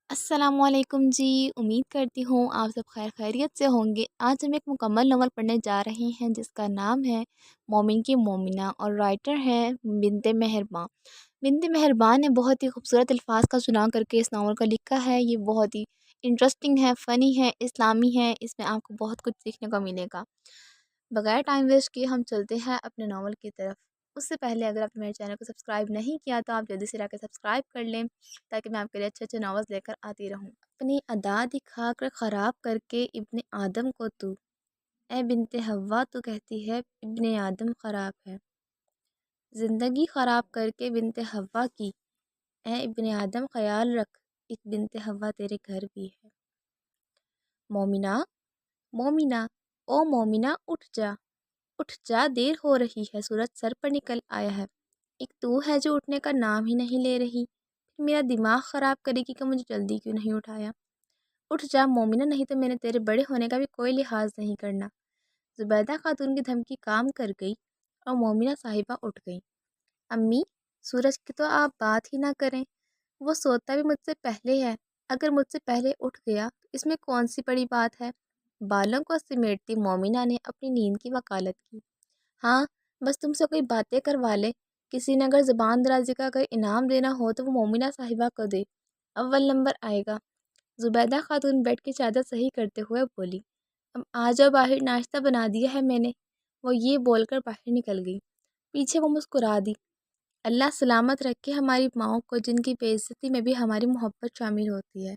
السلام علیکم جی، امید کرتی ہوں آپ سب خیر خیریت سے ہوں گے۔ آج ہم ایک مکمل ناول پڑھنے جا رہے ہیں جس کا نام ہے مومن کی مومنہ اور رائٹر ہے بنت مہربان۔ بنت مہربان نے بہت ہی خوبصورت الفاظ کا چناؤ کر کے اس ناول کو لکھا ہے۔ یہ بہت ہی انٹرسٹنگ ہے، فنی ہے، اسلامی ہے، اس میں آپ کو بہت کچھ سیکھنے کو ملے گا۔ بغیر ٹائم ویسٹ کیے ہم چلتے ہیں اپنے ناول کی طرف۔ اس سے پہلے اگر آپ نے میرے چینل کو سبسکرائب نہیں کیا تو آپ جلدی سے جا کے سبسکرائب کر لیں تاکہ میں آپ کے لیے اچھے اچھے ناولز لے کر آتی رہوں۔ اپنی ادا دکھا کر خراب کر کے ابن آدم کو تو، اے بنت حوا تو کہتی ہے ابن آدم خراب ہے۔ زندگی خراب کر کے بنت حوا کی، اے ابن آدم خیال رکھ ایک بنت حوا تیرے گھر بھی ہے۔ مومنہ، مومنہ، او مومنہ اٹھ جا، اٹھ جا، دیر ہو رہی ہے، سورج سر پر نکل آیا ہے۔ ایک تو ہے جو اٹھنے کا نام ہی نہیں لے رہی، پھر میرا دماغ خراب کرے گی کہ مجھے جلدی کیوں نہیں اٹھایا۔ اٹھ جا مومنہ، نہیں تو میں نے تیرے بڑے ہونے کا بھی کوئی لحاظ نہیں کرنا۔ زبیدہ خاتون کی دھمکی کام کر گئی اور مومنہ صاحبہ اٹھ گئی۔ امی، سورج کی تو آپ بات ہی نہ کریں، وہ سوتا بھی مجھ سے پہلے ہے، اگر مجھ سے پہلے اٹھ گیا تو اس میں کون سی بڑی بات ہے۔ بالوں کو سمیٹتی مومنہ نے اپنی نیند کی وکالت کی۔ ہاں، بس تم سے کوئی باتیں کروا لے، کسی نے اگر زبان درازی کا اگر انعام دینا ہو تو وہ مومنہ صاحبہ کو دے، اول نمبر آئے گا۔ زبیدہ خاتون بیڈ کی چادر صحیح کرتے ہوئے بولی۔ اب آ جاؤ باہر، ناشتہ بنا دیا ہے میں نے۔ وہ یہ بول کر باہر نکل گئی۔ پیچھے وہ مسکرا دی۔ اللہ سلامت رکھے ہماری ماؤں کو جن کی بے عزتی میں بھی ہماری محبت شامل ہوتی ہے۔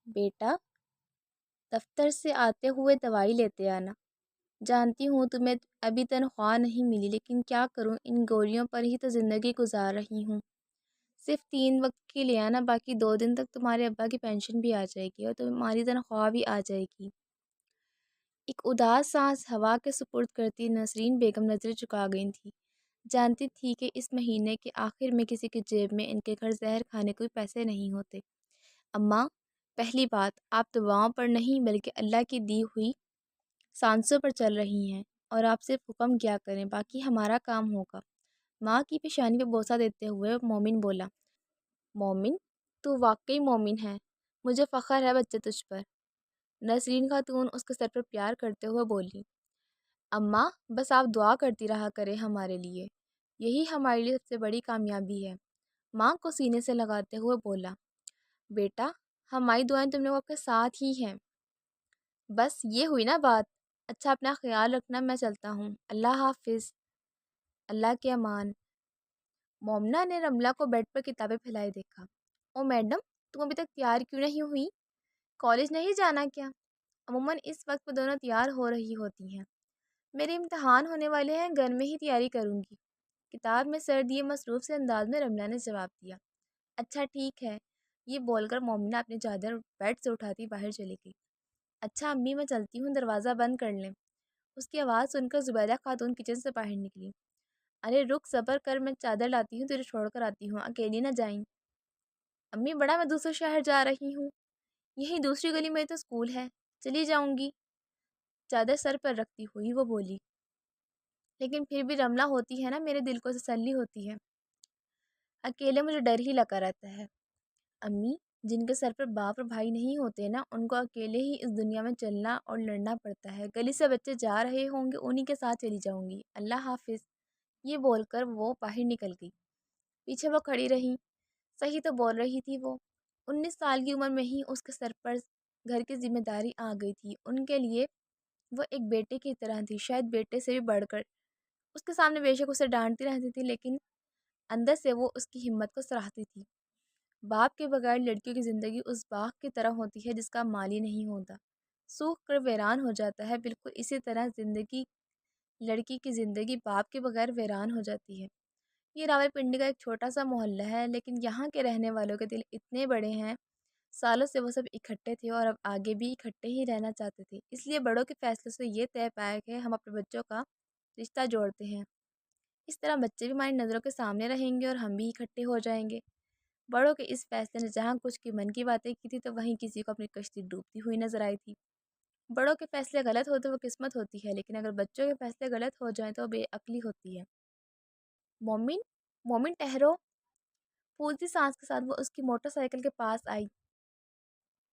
بیٹا، دفتر سے آتے ہوئے دوائی لیتے آنا۔ جانتی ہوں تمہیں ابھی تنخواہ نہیں ملی، لیکن کیا کروں، ان گولیوں پر ہی تو زندگی گزار رہی ہوں۔ صرف 3 وقت کی لے آنا، باقی 2 دن تک تمہارے ابا کی پینشن بھی آ جائے گی اور تمہاری تنخواہ بھی آ جائے گی۔ ایک اداس سانس ہوا کے سپرد کرتی نسرین بیگم نظریں چکا گئی تھی۔ جانتی تھی کہ اس مہینے کے آخر میں کسی کی جیب میں ان کے گھر زہر کھانے کو بھی پیسے نہیں ہوتے۔ اماں، پہلی بات، آپ دعاؤں پر نہیں بلکہ اللہ کی دی ہوئی سانسوں پر چل رہی ہیں، اور آپ صرف حکم کیا کریں، باقی ہمارا کام ہوگا۔ ماں کی پیشانی پہ بوسہ دیتے ہوئے مومن بولا۔ مومن، تو واقعی مومن ہے، مجھے فخر ہے بچے تجھ پر۔ نسرین خاتون اس کے سر پر پیار کرتے ہوئے بولی۔ اماں، بس آپ دعا کرتی رہا کریں ہمارے لیے، یہی ہمارے لیے سب سے بڑی کامیابی ہے۔ ماں کو سینے سے لگاتے ہوئے بولا۔ بیٹا، ہماری دعائیں تم لوگوں کے ساتھ ہی ہیں۔ بس یہ ہوئی نا بات، اچھا اپنا خیال رکھنا، میں چلتا ہوں، اللہ حافظ، اللہ کے امان۔ مومنہ نے رملہ کو بیڈ پر کتابیں پھیلائے دیکھا۔ او میڈم، تم ابھی تک تیار کیوں نہیں ہوئی؟ کالج نہیں جانا کیا؟ عموماً اس وقت میں دونوں تیار ہو رہی ہوتی ہیں۔ میرے امتحان ہونے والے ہیں، گھر میں ہی تیاری کروں گی، کتاب میں سر دیے مصروف سے انداز میں رملہ نے جواب دیا۔ اچھا ٹھیک ہے، یہ بول کر مومنہ اپنی چادر بیڈ سے اٹھاتی باہر چلی گئی۔ اچھا امی، میں چلتی ہوں، دروازہ بند کر لیں۔ اس کی آواز سن کر زبیدہ خاتون کچن سے باہر نکلی۔ ارے رک، صبر کر، میں چادر لاتی ہوں، تجھے چھوڑ کر آتی ہوں، اکیلی نہ جائیں۔ امی، بڑا میں دوسرے شہر جا رہی ہوں، یہی دوسری گلی میں تو اسکول ہے، چلی جاؤں گی، چادر سر پر رکھتی ہوئی وہ بولی۔ لیکن پھر بھی رملہ ہوتی ہے نا، میرے دل کو تسلی ہوتی ہے، اکیلے مجھے ڈر ہی لگا رہتا ہے۔ امی، جن کے سر پر باپ اور بھائی نہیں ہوتے نا، ان کو اکیلے ہی اس دنیا میں چلنا اور لڑنا پڑتا ہے، گلی سے بچے جا رہے ہوں گے، انہی کے ساتھ چلی جاؤں گی، اللہ حافظ۔ یہ بول کر وہ باہر نکل گئی۔ پیچھے وہ کھڑی رہی۔ صحیح تو بول رہی تھی وہ، 19 سال کی عمر میں ہی اس کے سر پر گھر کی ذمہ داری آ گئی تھی۔ ان کے لیے وہ ایک بیٹے کی طرح تھی، شاید بیٹے سے بھی بڑھ کر۔ اس کے سامنے بے شک اسے ڈانٹتی رہتی تھی، لیکن اندر سے وہ اس کی ہمت کو سراہتی تھی۔ باپ کے بغیر لڑکیوں کی زندگی اس باغ کی طرح ہوتی ہے جس کا مالی نہیں ہوتا، سوکھ کر ویران ہو جاتا ہے، بالکل اسی طرح زندگی، لڑکی کی زندگی باپ کے بغیر ویران ہو جاتی ہے۔ یہ راولپنڈی کا ایک چھوٹا سا محلہ ہے، لیکن یہاں کے رہنے والوں کے دل اتنے بڑے ہیں، سالوں سے وہ سب اکٹھے تھے اور اب آگے بھی اکٹھے ہی رہنا چاہتے تھے، اس لیے بڑوں کے فیصلے سے یہ طے پایا کہ ہم اپنے بچوں کا رشتہ جوڑتے ہیں، اس طرح بچے بھی ہماری نظروں کے سامنے رہیں گے اور ہم بھی اکٹھے ہو جائیں گے۔ بڑوں کے اس فیصلے نے جہاں کچھ کی من کی باتیں کی تھی تو وہیں کسی کو اپنی کشتی ڈوبتی ہوئی نظر آئی تھی۔ بڑوں کے فیصلے غلط ہوتے وہ قسمت ہوتی ہے، لیکن اگر بچوں کے فیصلے غلط ہو جائیں تو بے عقلی ہوتی ہے۔ مومن، مومن ٹہرو۔ پھولتی سانس کے ساتھ وہ اس کی موٹر سائیکل کے پاس آئی۔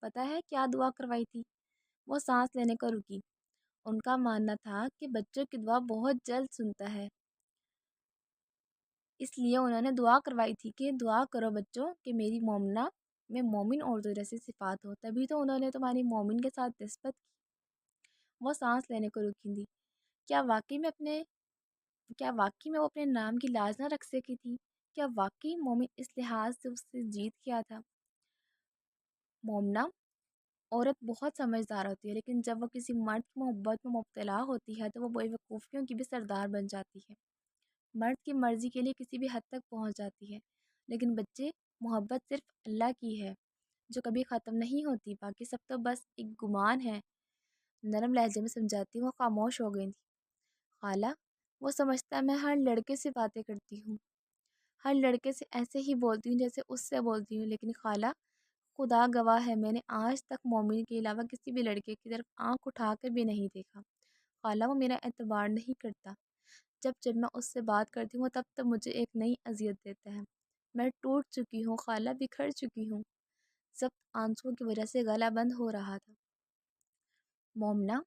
پتہ ہے کیا دعا کروائی تھی؟ وہ سانس لینے کو رکی۔ ان کا ماننا تھا کہ بچوں کی دعا بہت جلد سنتا ہے، اس لیے انہوں نے دعا کروائی تھی کہ دعا کرو بچوں کہ میری مومنہ میں مومن عورتوں جیسی صفات ہو، تبھی تو انہوں نے تمہاری مومن کے ساتھ نسبت کی۔ وہ سانس لینے کو رکی تھی۔ کیا واقعی میں اپنے کیا واقعی میں وہ اپنے نام کی لاج نہ رکھ سکی تھی؟ کیا واقعی مومن اس لحاظ سے اس سے جیت گیا تھا؟ مومنہ عورت بہت سمجھدار ہوتی ہے، لیکن جب وہ کسی مرد کی محبت میں مبتلا ہوتی ہے تو وہ بے وقوفیوں کی بھی سردار بن جاتی ہے۔ مرد کی مرضی کے لیے کسی بھی حد تک پہنچ جاتی ہے، لیکن بچے محبت صرف اللہ کی ہے جو کبھی ختم نہیں ہوتی، باقی سب تو بس ایک گمان ہے۔ نرم لہجے میں سمجھاتی وہ خاموش ہو گئی تھی۔ خالہ، وہ سمجھتا ہے میں ہر لڑکے سے باتیں کرتی ہوں، ہر لڑکے سے ایسے ہی بولتی ہوں جیسے اس سے بولتی ہوں، لیکن خالہ خدا گواہ ہے میں نے آج تک مومن کے علاوہ کسی بھی لڑکے کی طرف آنکھ اٹھا کر بھی نہیں دیکھا۔ خالہ، وہ میرا اعتبار نہیں کرتا، جب جب میں اس سے بات کرتی ہوں تب تب مجھے ایک نئی اذیت دیتا ہے۔ میں ٹوٹ چکی ہوں خالہ، بکھر چکی ہوں۔ ضبط آنسوؤں کی وجہ سے گلا بند ہو رہا تھا۔ مومنہ،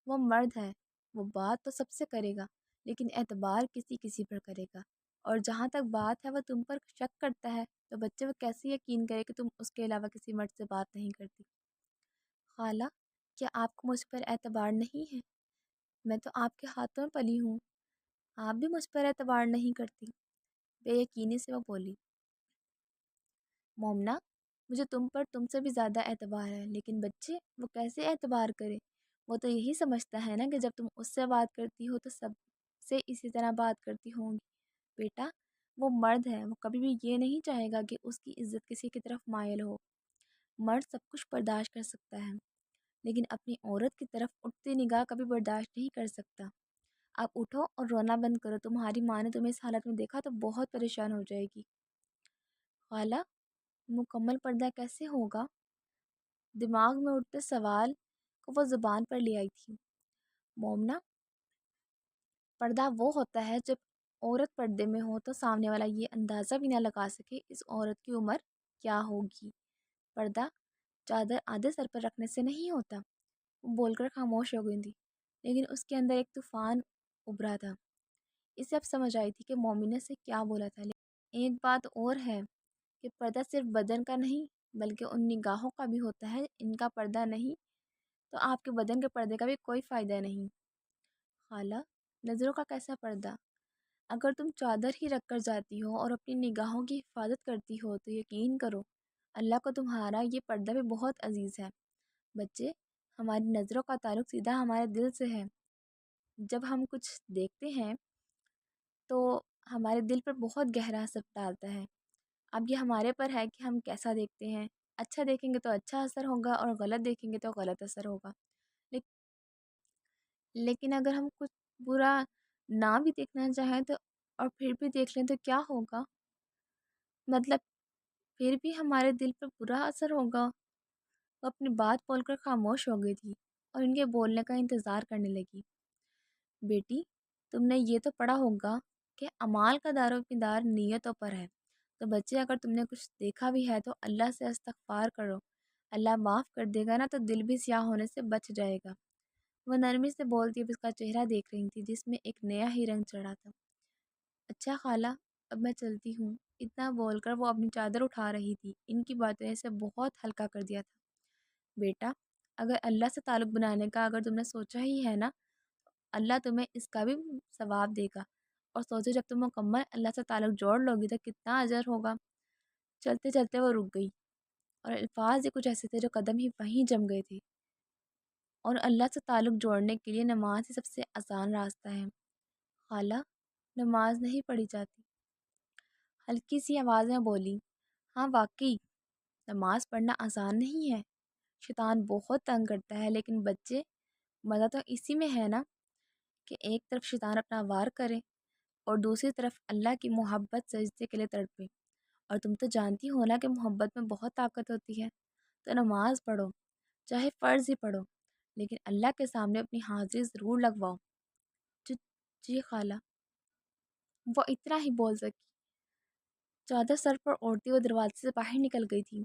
وہ مرد ہے، وہ بات تو سب سے کرے گا، لیکن اعتبار کسی کسی پر کرے گا، اور جہاں تک بات ہے وہ تم پر شک کرتا ہے تو بچے وہ کیسے یقین کرے کہ تم اس کے علاوہ کسی مرد سے بات نہیں کرتی؟ خالہ، کیا آپ کو مجھ پر اعتبار نہیں ہے؟ میں تو آپ کے ہاتھوں میں پلی ہوں، آپ بھی مجھ پر اعتبار نہیں کرتی۔ بے یقینی سے وہ بولی۔ مومنہ، مجھے تم سے بھی زیادہ اعتبار ہے، لیکن بچے وہ کیسے اعتبار کرے؟ وہ تو یہی سمجھتا ہے نا کہ جب تم اس سے بات کرتی ہو تو سب سے اسی طرح بات کرتی ہوں گی۔ بیٹا، وہ مرد ہے، وہ کبھی بھی یہ نہیں چاہے گا کہ اس کی عزت کسی کی طرف مائل ہو۔ مرد سب کچھ برداشت کر سکتا ہے، لیکن اپنی عورت کی طرف اٹھتی نگاہ کبھی برداشت نہیں کر سکتا۔ آپ اٹھو اور رونا بند کرو، تمہاری ماں نے تمہیں اس حالت میں دیکھا تو بہت پریشان ہو جائے گی۔ خالہ، مکمل پردہ کیسے ہوگا؟ دماغ میں اٹھتے سوال کو وہ زبان پر لے آئی تھی۔ مومنہ، پردہ وہ ہوتا ہے جب عورت پردے میں ہو تو سامنے والا یہ اندازہ بھی نہ لگا سکے اس عورت کی عمر کیا ہوگی۔ پردہ چادر آدھے سر پر رکھنے سے نہیں ہوتا۔ وہ بول کر خاموش ہو گئی تھی، لیکن اس کے اندر ایک طوفان ابھرا تھا۔ اسے اب سمجھ آئی تھی کہ مومنہ سے کیا بولا تھا، لیکن ایک بات اور ہے کہ پردہ صرف بدن کا نہیں بلکہ ان نگاہوں کا بھی ہوتا ہے۔ ان کا پردہ نہیں تو آپ کے بدن کے پردے کا بھی کوئی فائدہ نہیں۔ خالہ، نظروں کا کیسا پردہ؟ اگر تم چادر ہی رکھ کر جاتی ہو اور اپنی نگاہوں کی حفاظت کرتی ہو تو یقین کرو اللہ کو تمہارا یہ پردہ بھی بہت عزیز ہے۔ بچے، ہماری نظروں کا تعلق سیدھا ہمارے دل سے ہے۔ جب ہم کچھ دیکھتے ہیں تو ہمارے دل پر بہت گہرا اثر ڈالتا ہے۔ اب یہ ہمارے پر ہے کہ ہم کیسا دیکھتے ہیں۔ اچھا دیکھیں گے تو اچھا اثر ہوگا اور غلط دیکھیں گے تو غلط اثر ہوگا۔ لیکن اگر ہم کچھ برا نہ بھی دیکھنا چاہیں تو اور پھر بھی دیکھ لیں تو کیا ہوگا؟ مطلب پھر بھی ہمارے دل پر برا اثر ہوگا۔ وہ اپنی بات بول کر خاموش ہو گئی تھی اور ان کے بولنے کا انتظار کرنے لگی۔ بیٹی، تم نے یہ تو پڑھا ہوگا کہ اعمال کا دار و مدار نیتوں پر ہے، تو بچے اگر تم نے کچھ دیکھا بھی ہے تو اللہ سے استغفار کرو، اللہ معاف کر دے گا نا، تو دل بھی سیاہ ہونے سے بچ جائے گا۔ وہ نرمی سے بولتی اب اس کا چہرہ دیکھ رہی تھی جس میں ایک نیا ہی رنگ چڑھا تھا۔ اچھا خالہ، اب میں چلتی ہوں۔ اتنا بول کر وہ اپنی چادر اٹھا رہی تھی۔ ان کی باتیں اسے بہت ہلکا کر دیا تھا۔ بیٹا، اگر اللہ سے تعلق بنانے کا اگر تم نے سوچا ہی ہے نا، اللہ تمہیں اس کا بھی ثواب دے گا، اور سوچو جب تم مکمل اللہ سے تعلق جوڑ لو گی تو کتنا اجر ہوگا۔ چلتے چلتے وہ رک گئی، اور الفاظ ہی کچھ ایسے تھے جو قدم ہی وہیں جم گئے تھے۔ اور اللہ سے تعلق جوڑنے کے لیے نماز ہی سب سے آسان راستہ ہے۔ خالہ، نماز نہیں پڑھی جاتی؟ ہلکی سی آواز میں بولی۔ ہاں واقعی نماز پڑھنا آسان نہیں ہے، شیطان بہت تنگ کرتا ہے، لیکن بچے مزہ تو اسی میں ہے نا کہ ایک طرف شیطان اپنا وار کرے اور دوسری طرف اللہ کی محبت سجدے کے لیے تڑپے۔ اور تم تو جانتی ہو نا کہ محبت میں بہت طاقت ہوتی ہے، تو نماز پڑھو، چاہے فرض ہی پڑھو، لیکن اللہ کے سامنے اپنی حاضری ضرور لگواؤ۔ جی جی خالہ، وہ اتنا ہی بول سکی۔ چادر سر پر اوڑھتی وہ دروازے سے باہر نکل گئی تھی۔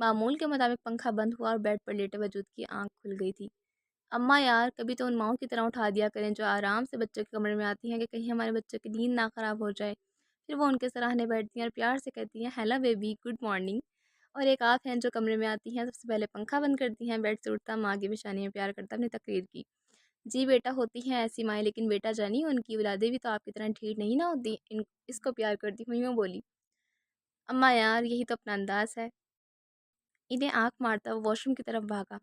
معمول کے مطابق پنکھا بند ہوا اور بیڈ پر لیٹے وجود کی آنکھ کھل گئی تھی۔ اماں یار کبھی تو ان ماؤں کی طرح اٹھا دیا کریں جو آرام سے بچوں کے کمرے میں آتی ہیں کہ کہیں ہمارے بچوں کی نیند نہ خراب ہو جائے۔ پھر وہ ان کے سراہنے بیٹھتی ہیں اور پیار سے کہتی ہیں ہیلو بیبی گڈ مارننگ۔ اور ایک آپ ہیں جو کمرے میں آتی ہیں، سب سے پہلے پنکھا بند کرتی ہیں، بیڈ سے اٹھتا ماں کی پیشانی میں پیار کرتا اپنی تقریر کی۔ جی بیٹا ہوتی ہیں ایسی مائیں، لیکن بیٹا جانی ان کی اولادیں بھی تو آپ کی طرح ڈھیٹ نہیں نہ ہوتی، اس کو پیار کرتی ہوں یوں بولی۔ اماں یار یہی تو اپنا انداز ہے۔ انہیں آنکھ مارتا وہ واش روم کی طرف بھاگا،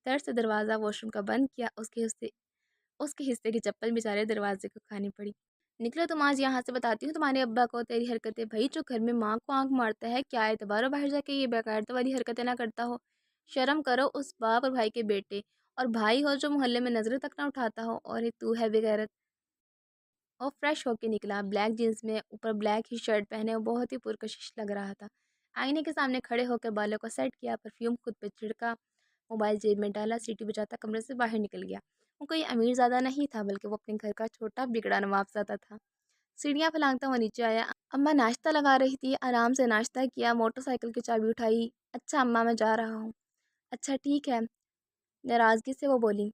تر سے دروازہ واش روم کا بند کیا۔ اس کے حصے کی چپل بیچارے دروازے کو کھانی پڑی۔ نکلو تم آج یہاں سے، بتاتی ہوں تمہارے ابا کو تیری حرکتیں۔ بھائی جو گھر میں ماں کو آنکھ مارتا ہے کیا اعتبار ہو باہر جا کے یہ بغیرت والی حرکتیں نہ کرتا ہو؟ شرم کرو اس باپ اور بھائی کے بیٹے، اور بھائی ہو جو محلے میں نظریں تک نہ اٹھاتا ہو، اور ایک تو ہے بغیرت۔ اور فریش ہو کے نکلا، بلیک جینس میں اوپر بلیک ہی شرٹ پہنے، وہ بہت ہی پرکشش لگ رہا تھا۔ آئینے کے سامنے کھڑے ہو کے بالوں کو سیٹ کیا، پرفیوم خود پہ چھڑکا، موبائل جیب میں ڈالا، سیٹی بجاتا کمرے سے باہر نکل گیا۔ وہ کوئی امیر زادہ نہیں تھا، بلکہ وہ اپنے گھر کا چھوٹا بگڑا نواب زادہ تھا۔ سیڑھیاں پھلانگتا وہ نیچے آیا۔ اماں ناشتہ لگا رہی تھی، آرام سے ناشتہ کیا، موٹر سائیکل کی چابی اٹھائی۔ اچھا اماں میں جا رہا ہوں۔ اچھا ٹھیک ہے، ناراضگی سے وہ بولی۔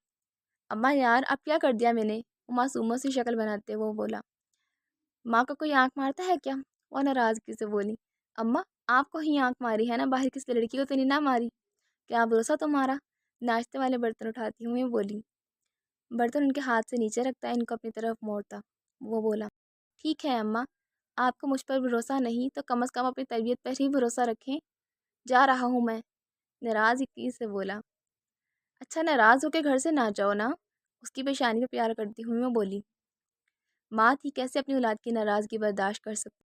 اماں یار اب کیا کر دیا میں نے؟ وہ معصوموں سی شکل بناتے وہ بولا۔ ماں کو کوئی آنکھ مارتا ہے کیا؟ وہ ناراضگی سے بولی۔ اماں آپ کو ہی آنکھ ماری ہے نا، باہر کسی لڑکی کو تو نہیں نہ ماری؟ کیا بھروسہ تمہارا؟ ناشتے والے برتن اٹھاتی ہوئے بولی۔ برتن ان کے ہاتھ سے نیچے رکھتا، ان کو اپنی طرف موڑتا وہ بولا۔ ٹھیک ہے اماں، آپ کو مجھ پر بھروسہ نہیں تو کم از کم اپنی تربیت پر ہی بھروسہ رکھیں۔ جا رہا ہوں میں، ناراضگی سے بولا۔ اچھا ناراض ہو کے گھر سے نہ جاؤ نا، اس کی پیشانی پہ پیار کرتی ہوئی وہ بولی۔ ماں تھی کیسے اپنی اولاد کی ناراضگی برداشت کر سکتی؟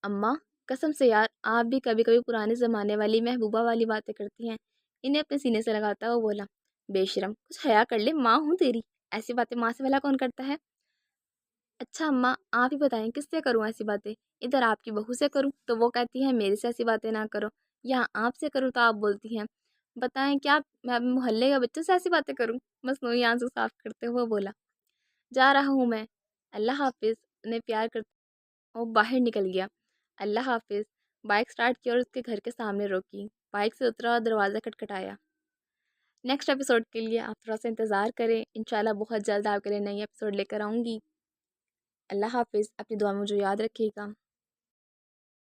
اماں قسم سے یار آپ بھی کبھی کبھی پرانے زمانے والی محبوبہ والی باتیں کرتی ہیں۔ انہیں اپنے سینے سے لگاتا وہ بولا۔ بے شرم کچھ حیا کر لے، ماں ہوں تیری، ایسی باتیں ماں سے بھلا کون کرتا ہے؟ اچھا اماں آپ ہی بتائیں کس سے کروں ایسی باتیں؟ ادھر آپ کی بہو سے کروں تو وہ کہتی ہے میرے سے ایسی باتیں نہ کرو، یہاں آپ سے کروں تو آپ بولتی ہیں بتائیں کیا میں محلے یا بچوں سے ایسی باتیں کروں؟ مصنوعی آنسو صاف کرتے ہوئے بولا۔ جا رہا ہوں میں، اللہ حافظ۔ انہیں پیار کرتے وہ باہر نکل گیا۔ اللہ حافظ۔ بائک سٹارٹ کی اور اس کے گھر کے سامنے روکی، بائک سے اترا اور دروازہ کھٹکھٹایا۔ نیکسٹ ایپیسوڈ کے لیے آپ تھوڑا سا انتظار کریں، انشاءاللہ بہت جلد آپ کے لیے نئی ایپیسوڈ لے کر آؤں گی۔ اللہ حافظ، اپنی دعا میں مجھے یاد رکھیے گا۔